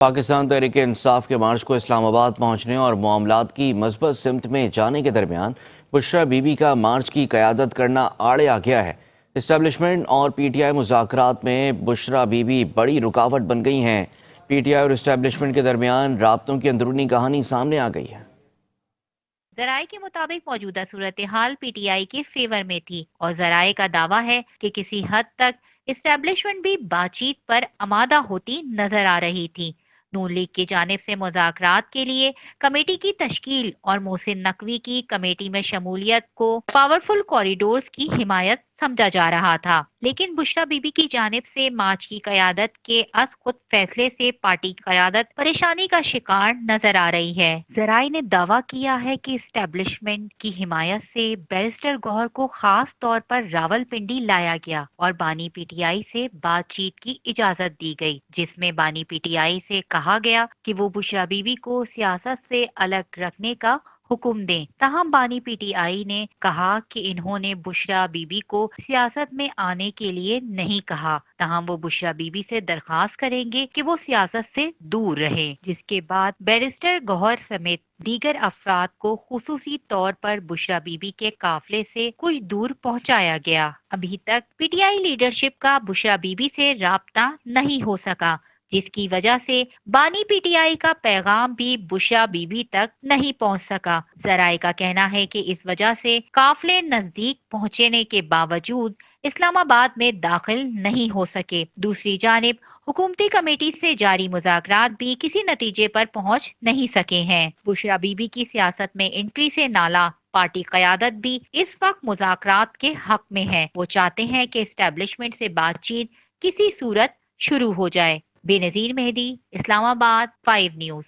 پاکستان تحریک انصاف کے مارچ کو اسلام آباد پہنچنے اور معاملات کی مثبت سمت میں جانے کے درمیان بشرا بی بی کا مارچ کی قیادت کرنا آڑے آ گیا ہے۔ اسٹیبلشمنٹ اور پی ٹی آئی مذاکرات میں بشرا بی بی بڑی رکاوٹ بن گئی ہیں۔ پی ٹی آئی اور اسٹیبلشمنٹ کے درمیان رابطوں کی اندرونی کہانی سامنے آ گئی ہے۔ ذرائع کے مطابق موجودہ صورتحال پی ٹی آئی کے فیور میں تھی اور ذرائع کا دعویٰ ہے کہ کسی حد تک اسٹیبلشمنٹ بھی بات چیت پر آمادہ ہوتی نظر آ رہی تھی۔ نون لیگ کی جانب سے مذاکرات کے لیے کمیٹی کی تشکیل اور محسن نقوی کی کمیٹی میں شمولیت کو پاورفل کوریڈورز کی حمایت سمجھا جا رہا تھا، لیکن بشرا بی بی کی جانب سے مارچ کی قیادت کے از خود فیصلے سے پارٹی کی قیادت پریشانی کا شکار نظر آ رہی ہے۔ ذرائع نے دعویٰ کیا ہے کہ اسٹیبلشمنٹ کی حمایت سے بیرسٹر گوہر کو خاص طور پر راول پنڈی لایا گیا اور بانی پی ٹی آئی سے بات چیت کی اجازت دی گئی، جس میں بانی پی ٹی آئی سے کہا گیا کہ وہ بشرا بی بی کو سیاست سے الگ رکھنے کا حکم دیں۔ تاہم بانی پی ٹی آئی نے کہا کہ انہوں نے بشرا بی بی کو سیاست میں آنے کے لیے نہیں کہا، تاہم وہ بشرا بی بی سے درخواست کریں گے کہ وہ سیاست سے دور رہے، جس کے بعد بیرسٹر گوہر سمیت دیگر افراد کو خصوصی طور پر بشرا بی بی کے قافلے سے کچھ دور پہنچایا گیا۔ ابھی تک پی ٹی آئی لیڈرشپ کا بشرا بی بی سے رابطہ نہیں ہو سکا، جس کی وجہ سے بانی پی ٹی آئی کا پیغام بھی بشرا بی بی تک نہیں پہنچ سکا۔ ذرائع کا کہنا ہے کہ اس وجہ سے قافلے نزدیک پہنچنے کے باوجود اسلام آباد میں داخل نہیں ہو سکے۔ دوسری جانب حکومتی کمیٹی سے جاری مذاکرات بھی کسی نتیجے پر پہنچ نہیں سکے ہیں۔ بشرا بی بی کی سیاست میں انٹری سے نالا پارٹی قیادت بھی اس وقت مذاکرات کے حق میں ہے۔ وہ چاہتے ہیں کہ اسٹیبلشمنٹ سے بات چیت کسی صورت شروع ہو جائے۔ بے نظیر مہدی، اسلام آباد، 5 نیوز۔